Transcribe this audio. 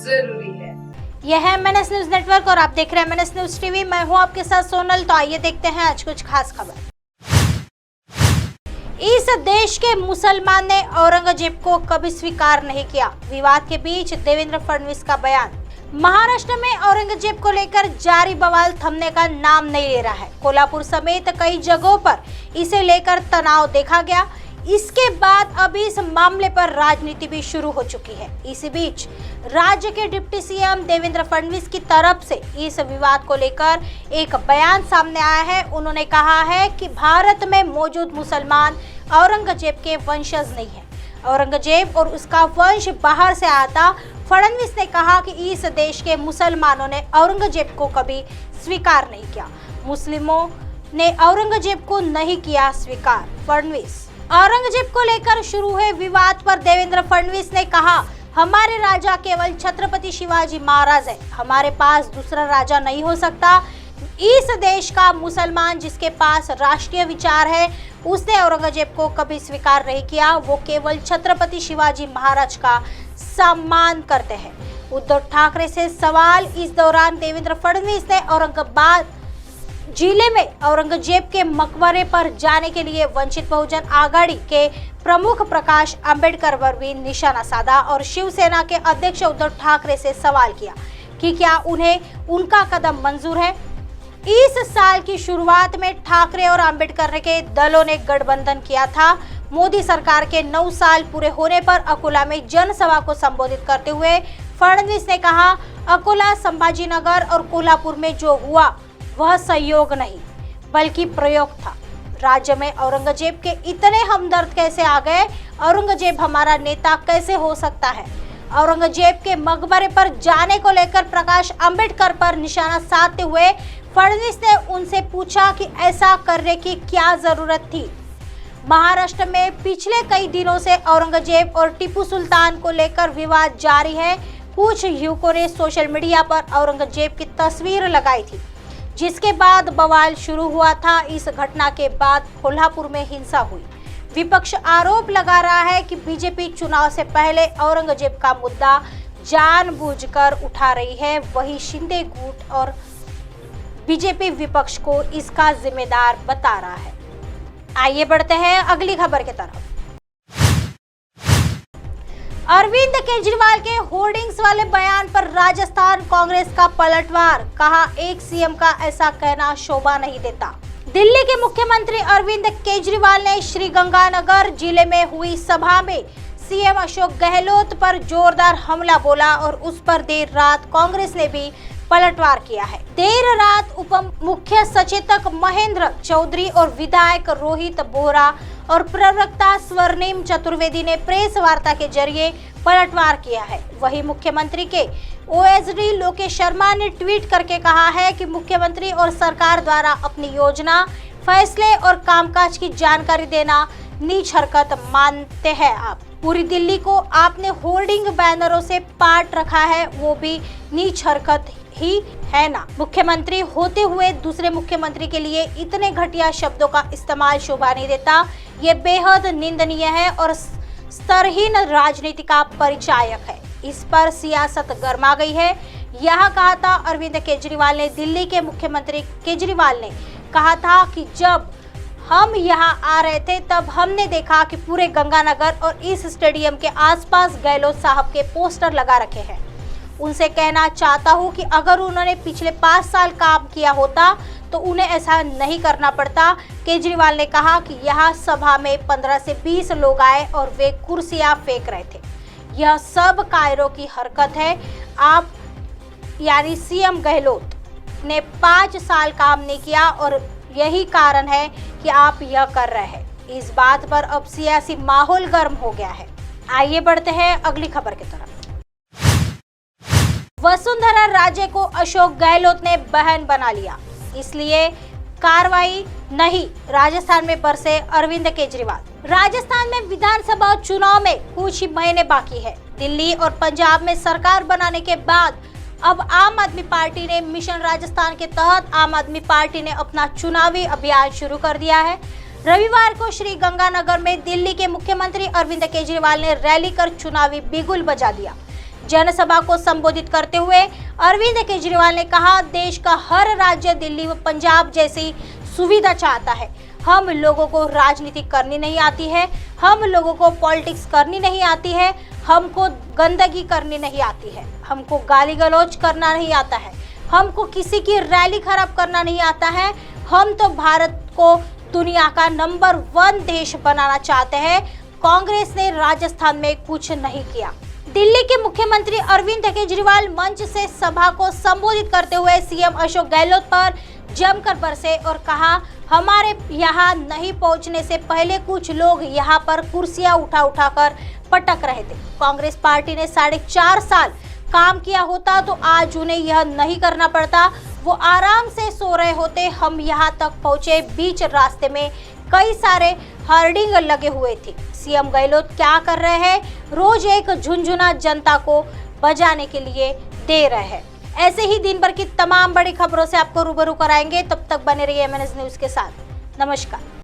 जरूरी है। यह है MNS न्यूज नेटवर्क और आप देख रहे हैं MNS न्यूज टीवी। मैं हूं आपके साथ सोनल। तो आइए देखते हैं आज कुछ खास खबर। इस देश के मुसलमान ने औरंगजेब को कभी स्वीकार नहीं किया। विवाद के बीच देवेंद्र फडणवीस का बयान। महाराष्ट्र में औरंगजेब को लेकर जारी बवाल थमने का नाम नहीं ले रहा है। कोल्हापुर समेत कई जगहों पर इसे लेकर तनाव देखा गया। इसके बाद अब इस मामले पर राजनीति भी शुरू हो चुकी है। इसी बीच राज्य के डिप्टी सीएम देवेंद्र फडणवीस की तरफ से इस विवाद को लेकर एक बयान सामने आया है। उन्होंने कहा है कि भारत में मौजूद मुसलमान औरंगजेब के वंशज नहीं है। औरंगजेब और उसका वंश बाहर से आया था। फडणवीस ने कहा कि इस देश के मुसलमानों ने औरंगजेब को कभी स्वीकार नहीं किया। मुस्लिमों ने औरंगजेब को नहीं किया स्वीकार। फडणवीस। औरंगजेब को लेकर शुरू हुए विवाद पर देवेंद्र फडणवीस ने कहा, हमारे राजा केवल छत्रपति शिवाजी महाराज है। हमारे पास दूसरा राजा नहीं हो सकता। इस देश का मुसलमान जिसके पास राष्ट्रीय विचार है उसने औरंगजेब को कभी स्वीकार नहीं किया। वो केवल छत्रपति शिवाजी महाराज का सम्मान करते हैं। उद्धव ठाकरे से सवाल। इस दौरान देवेंद्र फडणवीस ने औरंगाबाद जिले में औरंगजेब के मकबरे पर जाने के लिए वंचित बहुजन आघाड़ी के प्रमुख प्रकाश अंबेडकर पर भी निशाना साधा और शिवसेना के अध्यक्ष उद्धव ठाकरे से सवाल किया कि क्या उन्हें उनका कदम मंजूर है। इस साल की शुरुआत में ठाकरे और अंबेडकर के दलों ने गठबंधन किया था। मोदी सरकार के 9 साल पूरे होने पर अकोला में जनसभा को संबोधित करते हुए फडणवीस ने कहा, अकोला, संभाजीनगर और कोल्हापुर में जो हुआ वह सहयोग नहीं बल्कि प्रयोग था। राज्य में औरंगजेब के इतने हमदर्द कैसे आ गए? औरंगजेब हमारा नेता कैसे हो सकता है? औरंगजेब के मकबरे पर जाने को लेकर प्रकाश अंबेडकर पर निशाना साधते हुए फडणवीस ने उनसे पूछा कि ऐसा करने की क्या जरूरत थी। महाराष्ट्र में पिछले कई दिनों से औरंगजेब और टीपू सुल्तान को लेकर विवाद जारी है। कुछ युवकों ने सोशल मीडिया पर औरंगजेब की तस्वीर लगाई थी, जिसके बाद बवाल शुरू हुआ था। इस घटना के बाद कोल्हापुर में हिंसा हुई। विपक्ष आरोप लगा रहा है कि बीजेपी चुनाव से पहले औरंगजेब का मुद्दा जानबूझकर उठा रही है। वही शिंदे गुट और बीजेपी विपक्ष को इसका जिम्मेदार बता रहा है। आइए बढ़ते हैं अगली खबर की तरफ। अरविंद केजरीवाल के होर्डिंग्स वाले बयान पर राजस्थान कांग्रेस का पलटवार। कहा, एक सीएम का ऐसा कहना शोभा नहीं देता। दिल्ली के मुख्यमंत्री अरविंद केजरीवाल ने श्रीगंगानगर जिले में हुई सभा में सीएम अशोक गहलोत पर जोरदार हमला बोला और उस पर देर रात कांग्रेस ने भी पलटवार किया है। देर रात उप मुख्य सचेतक महेंद्र चौधरी और विधायक रोहित बोहरा और प्रवक्ता स्वर्णिम चतुर्वेदी ने प्रेस वार्ता के जरिए पलटवार किया है। वही मुख्यमंत्री के ओएसडी लोकेश शर्मा ने ट्वीट करके कहा है कि मुख्यमंत्री और सरकार द्वारा अपनी योजना, फैसले और कामकाज की जानकारी देना नीच हरकत मानते हैं आप। पूरी दिल्ली को आपने होर्डिंग बैनरों से पाट रखा है, वो भी नीच हरकत ही है ना। मुख्यमंत्री होते हुए दूसरे मुख्यमंत्री के लिए इतने घटिया शब्दों का इस्तेमाल शोभा नहीं देता। ये बेहद निंदनीय है और स्तरहीन राजनीति का परिचायक है। इस पर सियासत गर्मा गई है। यह कहा था अरविंद केजरीवाल ने। दिल्ली के मुख्यमंत्री केजरीवाल ने कहा था कि जब हम यहाँ आ रहे थे तब हमने देखा कि पूरे गंगानगर और इस स्टेडियम के आसपास गहलोत साहब के पोस्टर लगा रखे हैं। उनसे कहना चाहता हूँ कि अगर उन्होंने पिछले 5 साल काम किया होता तो उन्हें ऐसा नहीं करना पड़ता। केजरीवाल ने कहा कि यहाँ सभा में 15 से 20 लोग आए और वे कुर्सियाँ फेंक रहे थे। यह सब कायरों की हरकत है। आप यानी सीएम गहलोत ने 5 साल काम नहीं किया और यही कारण है कि आप यह कर रहे हैं। इस बात पर अब सियासी माहौल गर्म हो गया है। आइए बढ़ते हैं अगली खबर की तरफ। वसुंधरा राजे को अशोक गहलोत ने बहन बना लिया, इसलिए कार्रवाई नहीं। राजस्थान में बरसे अरविंद केजरीवाल। राजस्थान में विधानसभा चुनाव में कुछ ही महीने बाकी है। दिल्ली और पंजाब में सरकार बनाने के बाद अब आम आदमी पार्टी ने मिशन राजस्थान के तहत आम आदमी पार्टी ने अपना चुनावी अभियान शुरू कर दिया है। रविवार को श्री गंगानगर में दिल्ली के मुख्यमंत्री अरविंद केजरीवाल ने रैली कर चुनावी बिगुल बजा दिया, जनसभा को संबोधित करते हुए अरविंद केजरीवाल ने कहा, देश का हर राज्य दिल्ली व पंजाब जैसी सुविधा चाहता है। हम लोगों को राजनीति करनी नहीं आती है, हम लोगों को पॉलिटिक्स करनी नहीं आती है, हमको गंदगी करनी नहीं आती है, हमको गाली गलौज करना नहीं आता है, हमको किसी की रैली खराब करना नहीं आता है। हम तो भारत को दुनिया का नंबर 1 देश बनाना चाहते हैं। कांग्रेस ने राजस्थान में कुछ नहीं किया। दिल्ली के मुख्यमंत्री अरविंद केजरीवाल मंच से सभा को संबोधित करते हुए सीएम अशोक गहलोत पर जमकर बरसे और कहा, हमारे यहाँ नहीं पहुँचने से पहले कुछ लोग यहाँ पर कुर्सियाँ उठा कर पटक रहे थे। कांग्रेस पार्टी ने 4.5 साल काम किया होता तो आज उन्हें यह नहीं करना पड़ता। वो आराम से सो रहे होते। हम यहाँ तक पहुँचे, बीच रास्ते में कई सारे होर्डिंग लगे हुए थे। सीएम गहलोत क्या कर रहे हैं? रोज एक झुनझुना जनता को बजाने के लिए दे रहे हैं। ऐसे ही दिन भर की तमाम बड़ी खबरों से आपको रूबरू कराएंगे। तब तक बने रहिए MNS न्यूज के साथ। नमस्कार।